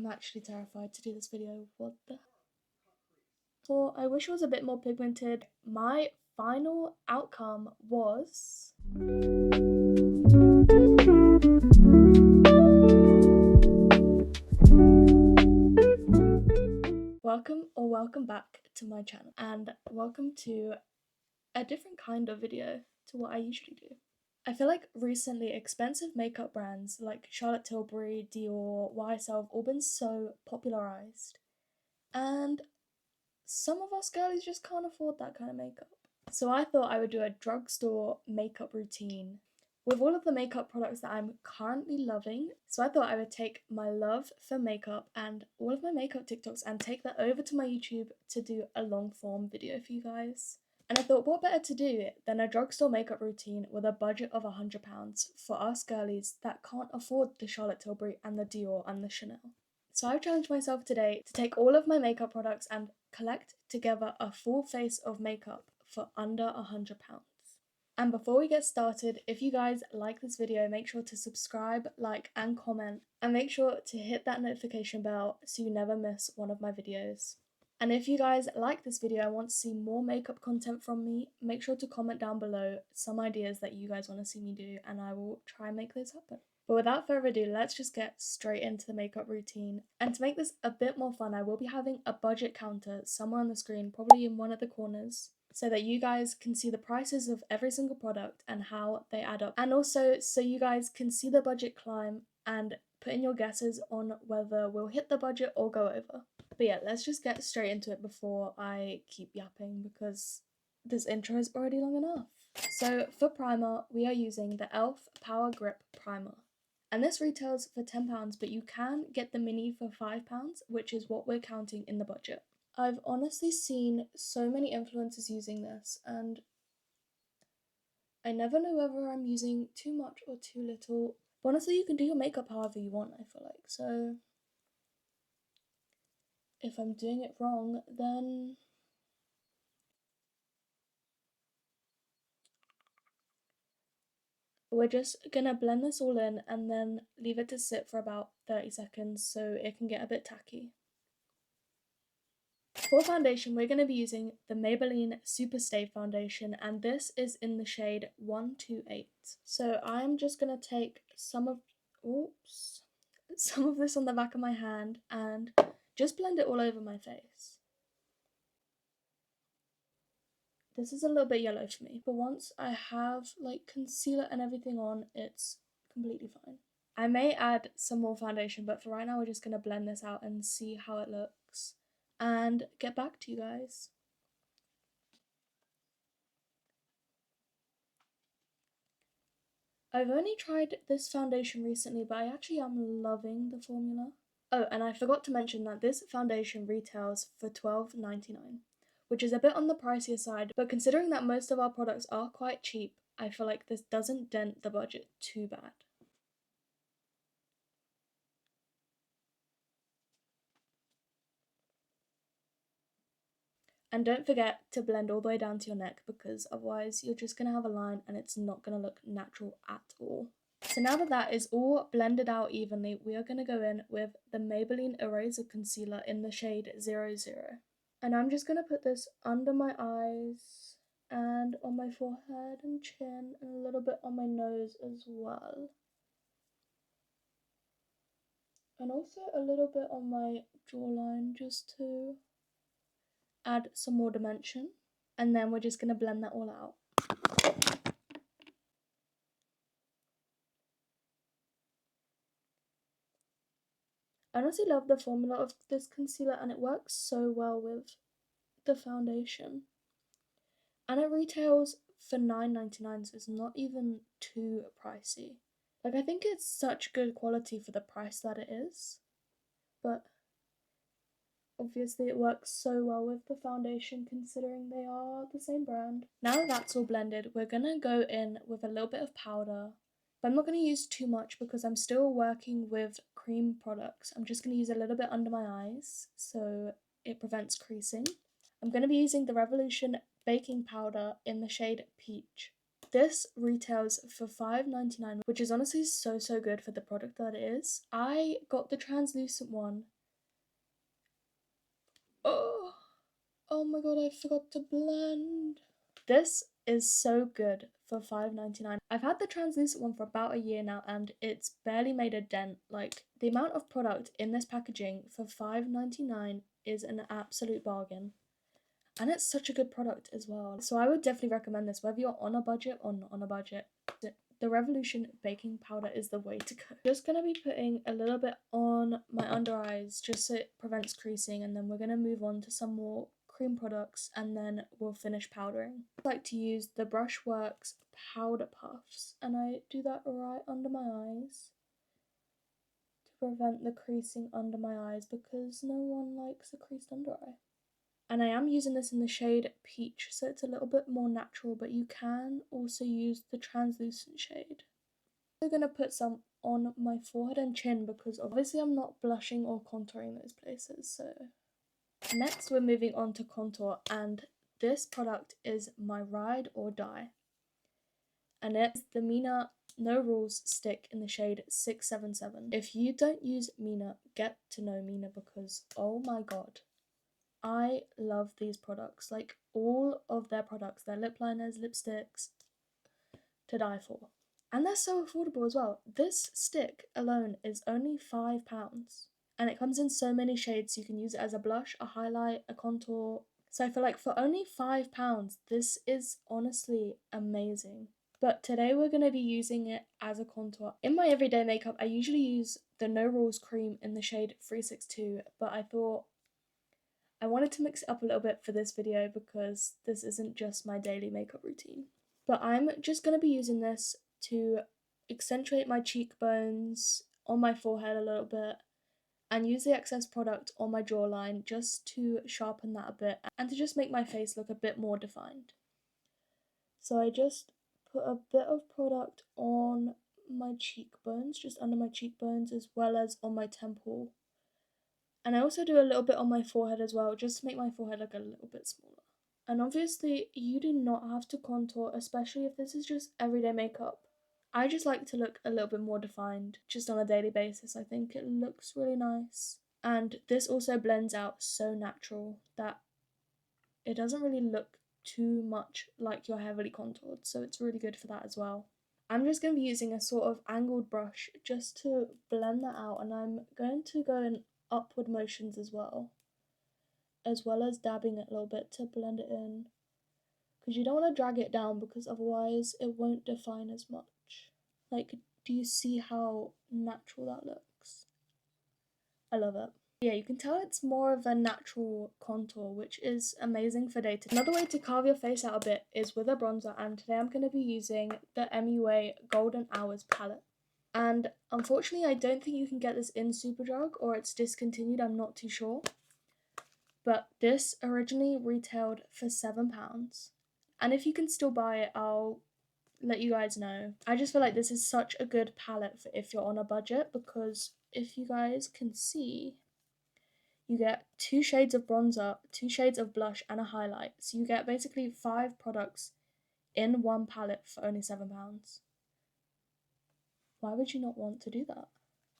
I'm actually terrified to do this video. What the? Or I wish it was a bit more pigmented. My final outcome was... welcome back to my channel, and welcome to a different kind of video to what I usually do. I feel like recently expensive makeup brands like Charlotte Tilbury, Dior, YSL have all been so popularized, and some of us girlies just can't afford that kind of makeup. So I thought I would do a drugstore makeup routine with all of the makeup products that I'm currently loving. So I thought I would take my love for makeup and all of my makeup TikToks and take that over to my YouTube to do a long form video for you guys. And I thought, what better to do than a drugstore makeup routine with a budget of £100 for us girlies that can't afford the Charlotte Tilbury and the Dior and the Chanel. So I've challenged myself today to take all of my makeup products and collect together a full face of makeup for under £100. And before we get started, if you guys like this video, make sure to subscribe, like and comment, and make sure to hit that notification bell so you never miss one of my videos. And if you guys like this video and want to see more makeup content from me, make sure to comment down below some ideas that you guys want to see me do, and I will try and make those happen. But without further ado, let's just get straight into the makeup routine. And to make this a bit more fun, I will be having a budget counter somewhere on the screen, probably in one of the corners, so that you guys can see the prices of every single product and how they add up. And also so you guys can see the budget climb and put in your guesses on whether we'll hit the budget or go over. But yeah, let's just get straight into it before I keep yapping, because this intro is already long enough. So for primer, we are using the e.l.f. Power Grip Primer. And this retails for £10, but you can get the mini for £5, which is what we're counting in the budget. I've honestly seen so many influencers using this, and I never know whether I'm using too much or too little. But honestly, you can do your makeup however you want, I feel like. So if I'm doing it wrong, then we're just gonna blend this all in and then leave it to sit for about 30 seconds so it can get a bit tacky. For foundation, we're going to be using the Maybelline Super Stay Foundation, and this is in the shade 128. So I'm just going to take some of this on the back of my hand and just blend it all over my face. This is a little bit yellow for me, but once I have like concealer and everything on, it's completely fine. I may add some more foundation, but for right now we're just going to blend this out and see how it looks and get back to you guys. I've only tried this foundation recently, but I actually am loving the formula. Oh, and I forgot to mention that this foundation retails for £12.99, which is a bit on the pricier side, but considering that most of our products are quite cheap, I feel like this doesn't dent the budget too bad. And don't forget to blend all the way down to your neck, because otherwise you're just going to have a line and it's not going to look natural at all. So now that that is all blended out evenly, we are going to go in with the Maybelline Eraser Concealer in the shade 00. And I'm just going to put this under my eyes and on my forehead and chin and a little bit on my nose as well. And also a little bit on my jawline just to add some more dimension. And then we're just going to blend that all out. I honestly love the formula of this concealer, and it works so well with the foundation. And it retails for £9.99, so it's not even too pricey. Like, I think it's such good quality for the price that it is. But obviously it works so well with the foundation considering they are the same brand. Now that that's all blended, we're gonna go in with a little bit of powder. But I'm not going to use too much because I'm still working with cream products. I'm just going to use a little bit under my eyes so it prevents creasing. I'm going to be using the Revolution baking powder in the shade Peach. This retails for $5.99, which is honestly so good for the product that it is. I got the translucent one. Oh my god, I forgot to blend. This is so good for $5.99. I've had the translucent one for about a year now and it's barely made a dent. Like, the amount of product in this packaging for $5.99 is an absolute bargain. And it's such a good product as well. So I would definitely recommend this, whether you're on a budget or not on a budget. The Revolution baking powder is the way to go. Just going to be putting a little bit on my under eyes just so it prevents creasing, and then we're going to move on to some more cream products and then we'll finish powdering. I like to use the Brushworks powder puffs, and I do that right under my eyes to prevent the creasing under my eyes because no one likes a creased under eye. And I am using this in the shade Peach, so it's a little bit more natural, but you can also use the translucent shade. I'm going to put some on my forehead and chin because obviously I'm not blushing or contouring those places. So next we're moving on to contour, and this product is my ride or die. And it's the Mina No Rules stick in the shade 677. If you don't use Mina, get to know Mina because oh my god. I love these products, like all of their products, their lip liners, lipsticks, to die for. And they're so affordable as well. This stick alone is only £5 and it comes in so many shades. You can use it as a blush, a highlight, a contour. So I feel like for only £5, this is honestly amazing. But today we're going to be using it as a contour. In my everyday makeup, I usually use the No Rules cream in the shade 362, but I thought I wanted to mix it up a little bit for this video because this isn't just my daily makeup routine. But I'm just going to be using this to accentuate my cheekbones, on my forehead a little bit, and use the excess product on my jawline just to sharpen that a bit and to just make my face look a bit more defined. So I just put a bit of product on my cheekbones, just under my cheekbones, as well as on my temple. And I also do a little bit on my forehead as well, just to make my forehead look a little bit smaller. And obviously, you do not have to contour, especially if this is just everyday makeup. I just like to look a little bit more defined, just on a daily basis. I think it looks really nice. And this also blends out so natural that it doesn't really look too much like you're heavily contoured, so it's really good for that as well. I'm just going to be using a sort of angled brush just to blend that out, and I'm going to go in upward motions as well as dabbing it a little bit to blend it in, because you don't want to drag it down because otherwise it won't define as much. Like, do you see how natural that looks? I love it. Yeah, you can tell it's more of a natural contour, which is amazing for day to day. Another way to carve your face out a bit is with a bronzer, and today I'm going to be using the MUA Golden Hours palette. And unfortunately, I don't think you can get this in Superdrug, or it's discontinued, I'm not too sure. But this originally retailed for £7. And if you can still buy it, I'll let you guys know. I just feel like this is such a good palette for if you're on a budget, because if you guys can see, you get 2 shades of bronzer, 2 shades of blush, and a highlight. So you get basically 5 products in one palette for only £7. Why would you not want to do that?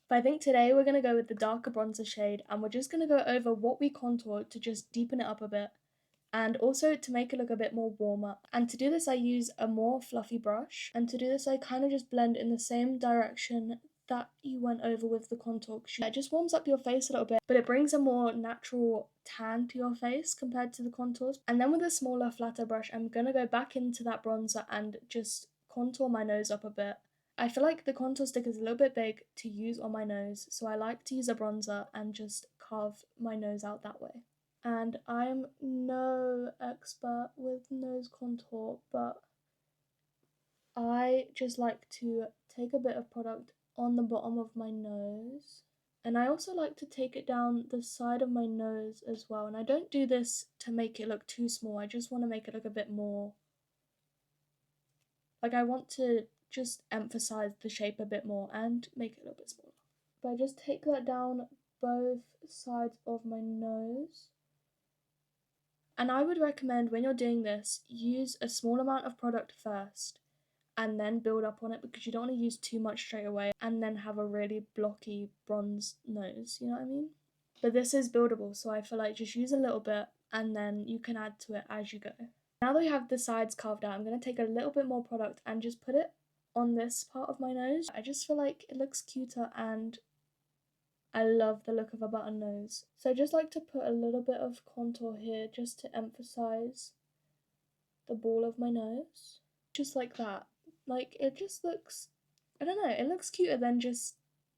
But I think today we're going to go with the darker bronzer shade, and we're just going to go over what we contoured to just deepen it up a bit, and also to make it look a bit more warmer. And to do this I use a more fluffy brush, and to do this I kind of just blend in the same direction that you went over with the contour. It just warms up your face a little bit, but it brings a more natural tan to your face compared to the contours. And then with a smaller, flatter brush, I'm going to go back into that bronzer and just contour my nose up a bit. I feel like the contour stick is a little bit big to use on my nose, so I like to use a bronzer and just carve my nose out that way. And I'm no expert with nose contour, but I just like to take a bit of product on the bottom of my nose, and I also like to take it down the side of my nose as well. And I don't do this to make it look too small, I just want to make it look a bit more, like, I want to just emphasize the shape a bit more and make it a little bit smaller. But I just take that down both sides of my nose. And I would recommend when you're doing this, use a small amount of product first and then build up on it, because you don't want to use too much straight away and then have a really blocky bronze nose, you know what I mean? But this is buildable, so I feel like just use a little bit and then you can add to it as you go. Now that we have the sides carved out, I'm going to take a little bit more product and just put it on this part of my nose. I just feel like it looks cuter and I love the look of a button nose. So I just like to put a little bit of contour here just to emphasize the ball of my nose. Just like that. Like, it just looks, I don't know, it looks cuter than just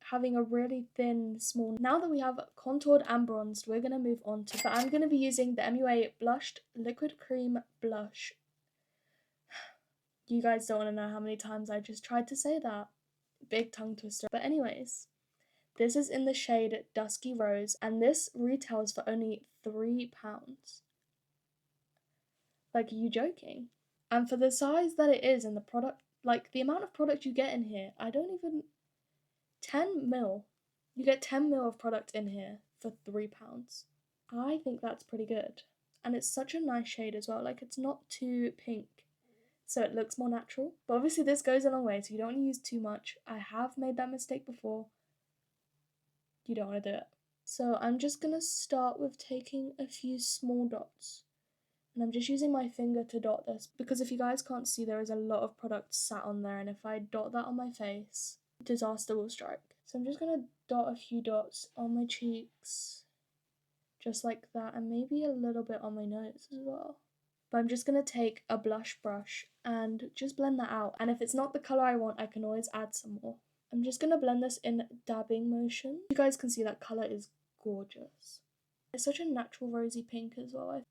having a really thin, small. Now that we have contoured and bronzed, we're going to move on to, but I'm going to be using the MUA Blushed Liquid Cream Blush. You guys don't want to know how many times I just tried to say that. Big tongue twister. But anyways, this is in the shade Dusky Rose, and this retails for only £3. Like, are you joking? And for the size that it is and the product, like the amount of product you get in here, I don't even, 10 mil. You get 10 mil of product in here for £3. I think that's pretty good. And it's such a nice shade as well. Like, it's not too pink, so it looks more natural. But obviously this goes a long way, so you don't want to use too much. I have made that mistake before. You don't want to do it. So I'm just going to start with taking a few small dots. And I'm just using my finger to dot this, because if you guys can't see, there is a lot of product sat on there, and if I dot that on my face, disaster will strike. So I'm just going to dot a few dots on my cheeks, just like that, and maybe a little bit on my nose as well. But I'm just going to take a blush brush and just blend that out, and if it's not the colour I want, I can always add some more. I'm just going to blend this in dabbing motion. You guys can see that colour is gorgeous. It's such a natural rosy pink as well.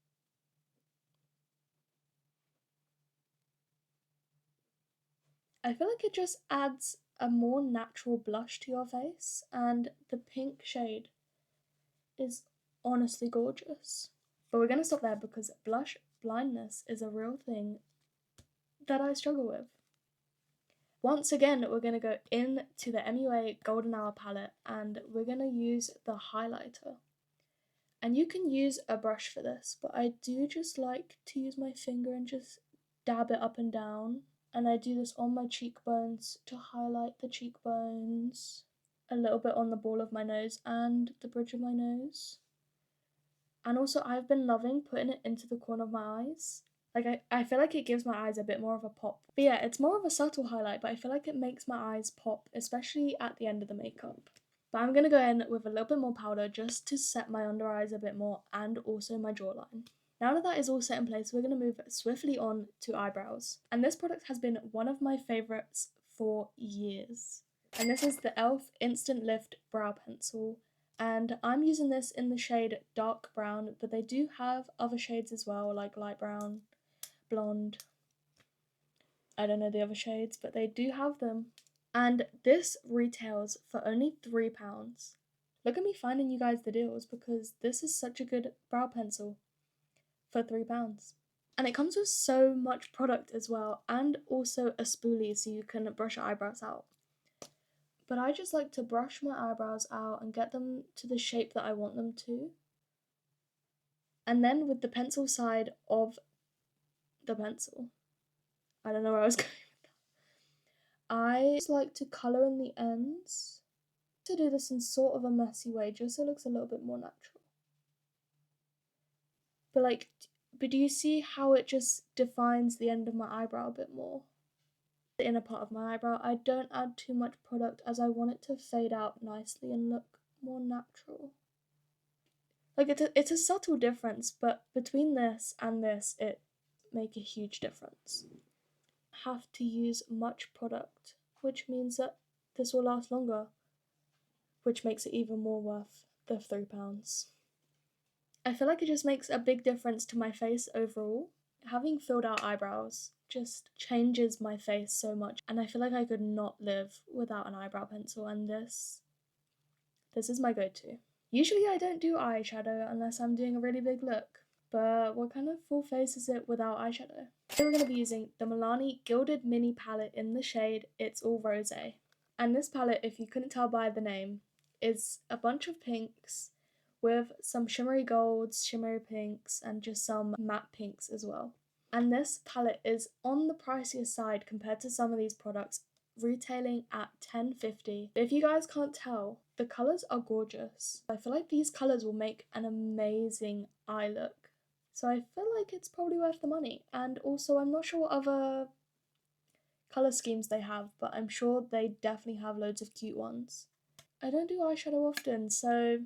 I feel like it just adds a more natural blush to your face, and the pink shade is honestly gorgeous. But we're going to stop there because blush blindness is a real thing that I struggle with. Once again, we're going to go into the MUA Golden Hour palette and we're going to use the highlighter. And you can use a brush for this, but I do just like to use my finger and just dab it up and down. And I do this on my cheekbones to highlight the cheekbones, a little bit on the ball of my nose and the bridge of my nose. And also I've been loving putting it into the corner of my eyes. Like, I feel like it gives my eyes a bit more of a pop. But yeah, it's more of a subtle highlight, but I feel like it makes my eyes pop, especially at the end of the makeup. But I'm going to go in with a little bit more powder just to set my under eyes a bit more and also my jawline. Now that is all set in place, we're going to move swiftly on to eyebrows. And this product has been one of my favourites for years. And this is the e.l.f. Instant Lift Brow Pencil. And I'm using this in the shade Dark Brown, but they do have other shades as well, like light brown, blonde. I don't know the other shades, but they do have them. And this retails for only £3. Look at me finding you guys the deals, because this is such a good brow pencil for £3. And it comes with so much product as well, and also a spoolie so you can brush your eyebrows out. But I just like to brush my eyebrows out and get them to the shape that I want them to. And then with the pencil side of the pencil, I don't know where I was going with that. I just like to colour in the ends. To do this in sort of a messy way, just so it looks a little bit more natural. But do you see how it just defines the end of my eyebrow a bit more? The inner part of my eyebrow, I don't add too much product as I want it to fade out nicely and look more natural. Like, it's a subtle difference, but between this and this, it make a huge difference. Have to use much product, which means that this will last longer, which makes it even more worth the £3. I feel like it just makes a big difference to my face overall. Having filled out eyebrows just changes my face so much, and I feel like I could not live without an eyebrow pencil, and this is my go-to. Usually I don't do eyeshadow unless I'm doing a really big look, but what kind of full face is it without eyeshadow? Today we're going to be using the Milani Gilded Mini Palette in the shade It's All Rosé. And this palette, if you couldn't tell by the name, is a bunch of pinks with some shimmery golds, shimmery pinks, and just some matte pinks as well. And this palette is on the pricier side compared to some of these products, retailing at $10.50. If you guys can't tell, the colours are gorgeous. I feel like these colours will make an amazing eye look. So I feel like it's probably worth the money. And also, I'm not sure what other colour schemes they have, but I'm sure they definitely have loads of cute ones. I don't do eyeshadow often, so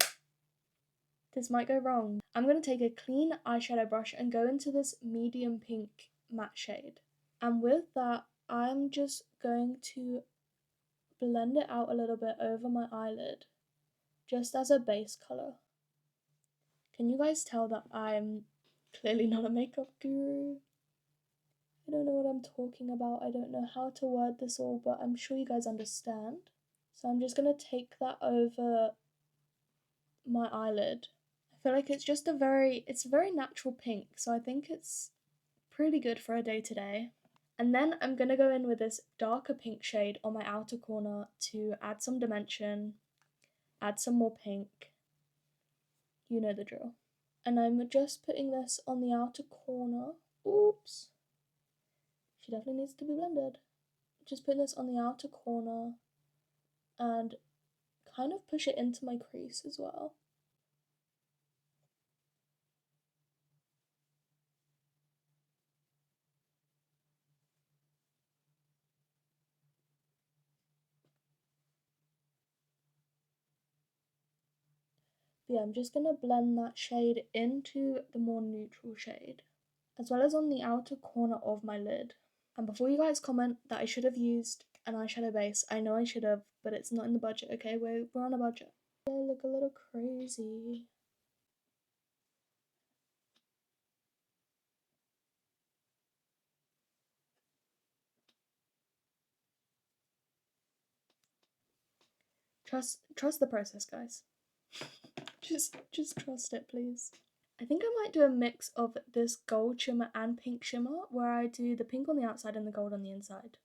this might go wrong. I'm going to take a clean eyeshadow brush and go into this medium pink matte shade. And with that, I'm just going to blend it out a little bit over my eyelid, just as a base colour. Can you guys tell that I'm clearly not a makeup guru? I don't know what I'm talking about. I don't know how to word this all, but I'm sure you guys understand. So I'm just going to take that over my eyelid. I feel like it's just it's a very natural pink, so I think it's pretty good for a day to day. And then I'm going to go in with this darker pink shade on my outer corner to add some dimension, add some more pink. You know the drill. And I'm just putting this on the outer corner. Oops. She definitely needs to be blended. Just putting this on the outer corner and kind of push it into my crease as well. But yeah, I'm just going to blend that shade into the more neutral shade, as well as on the outer corner of my lid. And before you guys comment that I should have used an eyeshadow base, I know I should have, but it's not in the budget, okay? We're on a budget. I look a little crazy. Trust the process, guys. just trust it, please. I think I might do a mix of this gold shimmer and pink shimmer, where I do the pink on the outside and the gold on the inside.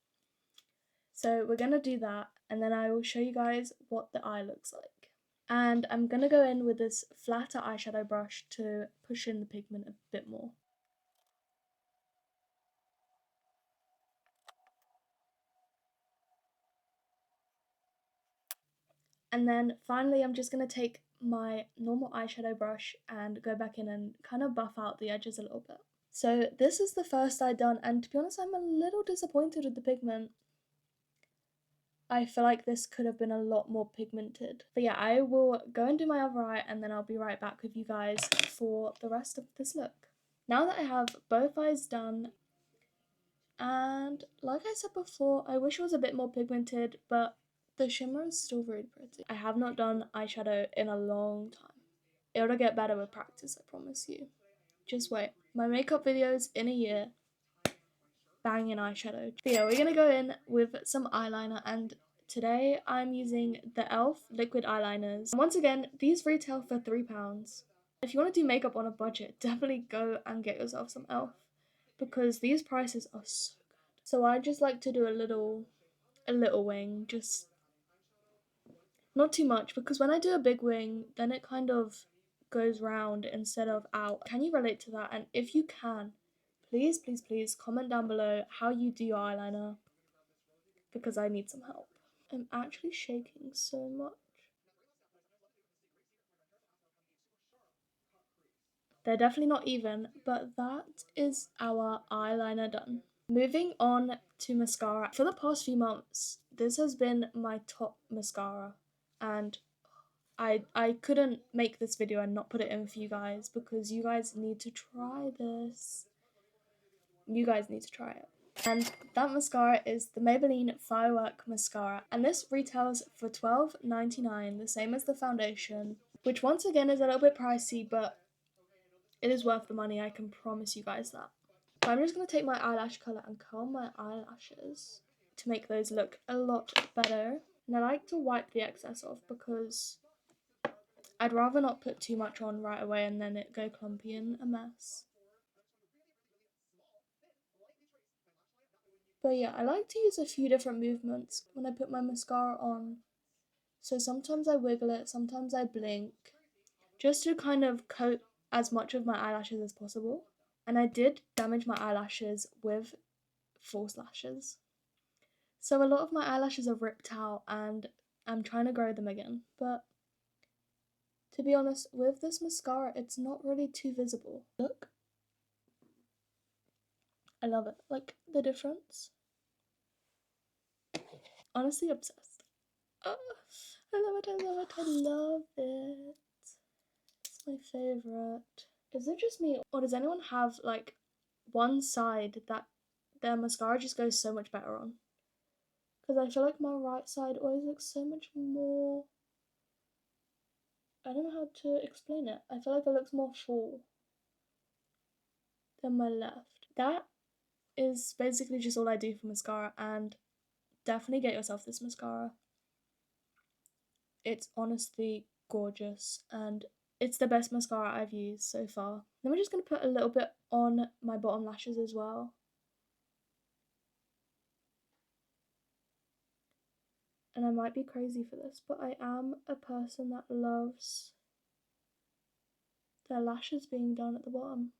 So we're gonna do that, and then I will show you guys what the eye looks like. And I'm gonna go in with this flatter eyeshadow brush to push in the pigment a bit more. And then finally, I'm just going to take my normal eyeshadow brush and go back in and kind of buff out the edges a little bit. So this is the first eye done, and to be honest, I'm a little disappointed with the pigment. I feel like this could have been a lot more pigmented. But yeah, I will go and do my other eye, and then I'll be right back with you guys for the rest of this look. Now that I have both eyes done, and like I said before, I wish it was a bit more pigmented, but the shimmer is still really pretty. I have not done eyeshadow in a long time. It'll get better with practice, I promise you. Just wait. My makeup videos in a year, banging eyeshadow. But yeah, we're gonna go in with some eyeliner, and today I'm using the e.l.f. liquid eyeliners. Once again, these retail for £3. If you want to do makeup on a budget, definitely go and get yourself some e.l.f. because these prices are so good. So I just like to do a little wing, just not too much, because when I do a big wing, then it kind of goes round instead of out. Can you relate to that? And if you can, please, please, please comment down below how you do your eyeliner, because I need some help. I'm actually shaking so much. They're definitely not even, but that is our eyeliner done. Moving on to mascara. For the past few months, this has been my top mascara, and I couldn't make this video and not put it in for you guys, because you guys need to try this. You guys need to try it. And that mascara is the Maybelline Firework Mascara, and this retails for $12.99, the same as the foundation, which once again is a little bit pricey, but it is worth the money, I can promise you guys that. So I'm just going to take my eyelash colour and curl my eyelashes to make those look a lot better. And I like to wipe the excess off, because I'd rather not put too much on right away and then it go clumpy and a mess. But yeah, I like to use a few different movements when I put my mascara on. So sometimes I wiggle it, sometimes I blink, just to kind of coat as much of my eyelashes as possible. And I did damage my eyelashes with false lashes. So a lot of my eyelashes are ripped out and I'm trying to grow them again. But to be honest, with this mascara, it's not really too visible. Look. I love it. Like, the difference. Honestly obsessed. Oh, I love it, I love it, I love it. It's my favourite. Is it just me, or does anyone have, like, one side that their mascara just goes so much better on? Because I feel like my right side always looks so much more... I don't know how to explain it. I feel like it looks more full than my left. That is basically just all I do for mascara, and definitely get yourself this mascara. It's honestly gorgeous and it's the best mascara I've used so far. Then we're just going to put a little bit on my bottom lashes as well. And I might be crazy for this, but I am a person that loves their lashes being done at the bottom.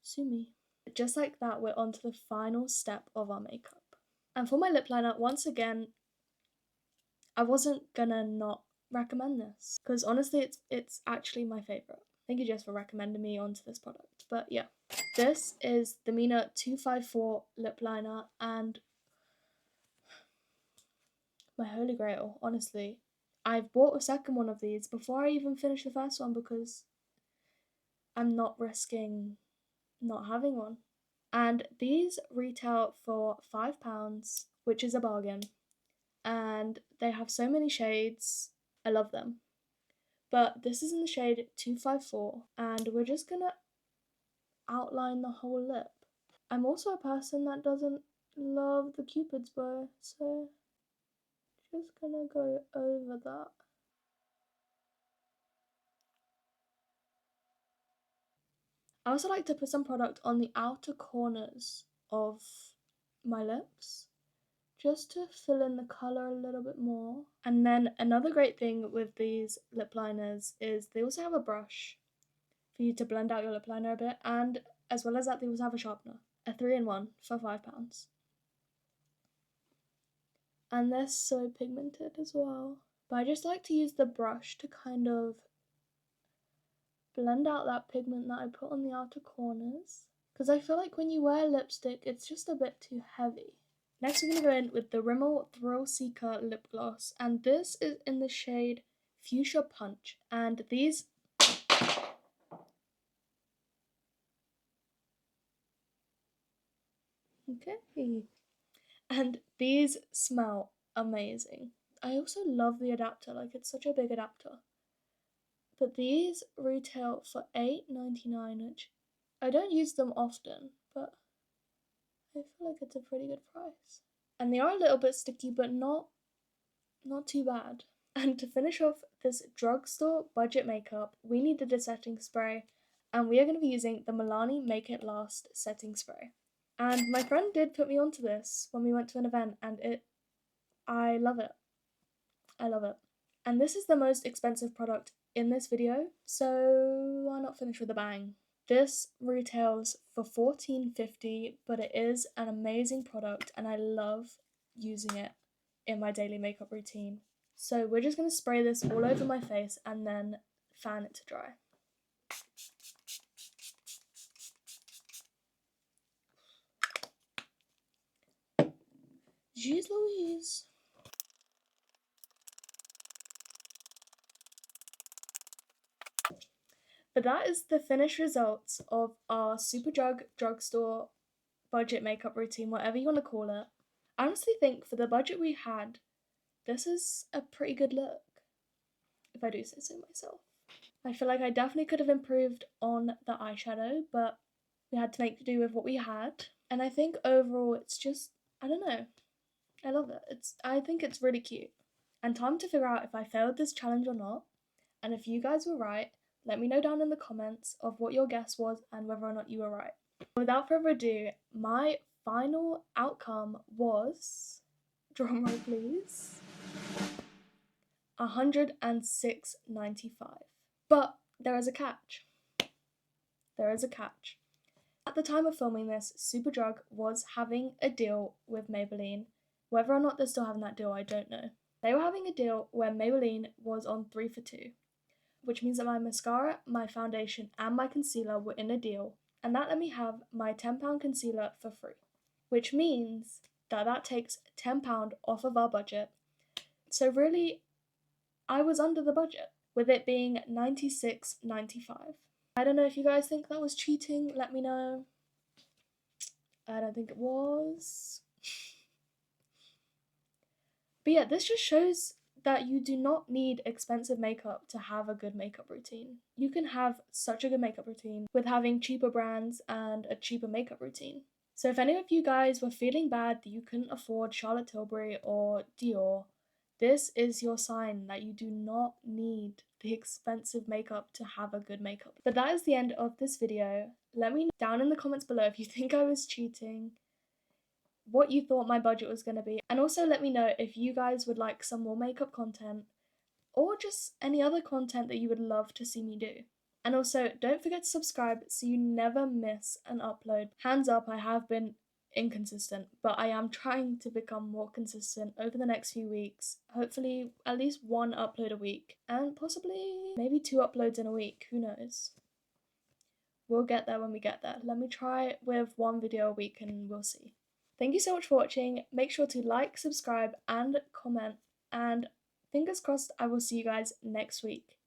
Sue me. Just like that, we're on to the final step of our makeup. And for my lip liner, once again, I wasn't gonna not recommend this because honestly it's actually my favourite. Thank you Jess for recommending me onto this product. But yeah, this is the Mina 254 lip liner and my holy grail, honestly. I've bought a second one of these before I even finished the first one because I'm not risking not having one. And these retail for £5, which is a bargain. And they have so many shades. I love them. But this is in the shade 254 and we're just gonna outline the whole lip. I'm also a person that doesn't love the cupid's bow, so just gonna go over that. I also like to put some product on the outer corners of my lips just to fill in the colour a little bit more. And then another great thing with these lip liners is they also have a brush for you to blend out your lip liner a bit, and as well as that they also have a sharpener, a 3-in-1 for £5. And they're so pigmented as well. But I just like to use the brush to kind of blend out that pigment that I put on the outer corners, because I feel like when you wear lipstick it's just a bit too heavy. Next we're going to go in with the Rimmel Thrill Seeker lip gloss, and this is in the shade Fuchsia Punch, and these and these smell amazing. I also love the adapter, like it's such a big adapter. But these retail for £8.99, which I don't use them often, but I feel like it's a pretty good price. And they are a little bit sticky, but not too bad. And to finish off this drugstore budget makeup, we needed a setting spray, and we are going to be using the Milani Make It Last setting spray. And my friend did put me onto this when we went to an event, and I love it. I love it. And this is the most expensive product in this video, so why not finish with a bang? This retails for $14.50, but it is an amazing product and I love using it in my daily makeup routine. So we're just going to spray this all over my face and then fan it to dry. Jeez Louise. But that is the finished results of our Superdrug drugstore budget makeup routine, whatever you want to call it. I honestly think for the budget we had, this is a pretty good look, if I do say so myself. I feel like I definitely could have improved on the eyeshadow, but we had to make do with what we had. And I think overall it's just, I don't know, I love it. I think it's really cute. And time to figure out if I failed this challenge or not. And if you guys were right, let me know down in the comments of what your guess was and whether or not you were right. Without further ado, my final outcome was, drumroll please, $106.95. But there is a catch. There is a catch. At the time of filming this, Superdrug was having a deal with Maybelline. Whether or not they're still having that deal, I don't know. They were having a deal where Maybelline was on 3 for 2, which means that my mascara, my foundation, and my concealer were in a deal, and that let me have my £10 concealer for free, which means that takes £10 off of our budget. So really, I was under the budget, with it being $96.95. I don't know if you guys think that was cheating, let me know. I don't think it was. But yeah, this just shows that you do not need expensive makeup to have a good makeup routine. You can have such a good makeup routine with having cheaper brands and a cheaper makeup routine. So if any of you guys were feeling bad that you couldn't afford Charlotte Tilbury or Dior, this is your sign that you do not need the expensive makeup to have a good makeup. But that is the end of this video. Let me know down in the comments below if you think I was cheating, what you thought my budget was going to be, and also let me know if you guys would like some more makeup content or just any other content that you would love to see me do. And also don't forget to subscribe so you never miss an upload. Hands up, I have been inconsistent, but I am trying to become more consistent over the next few weeks. Hopefully at least 1 upload a week, and possibly maybe 2 uploads in a week, who knows. We'll get there when we get there. Let me try with 1 video a week and we'll see. Thank you so much for watching. Make sure to like, subscribe, and comment. And fingers crossed I will see you guys next week.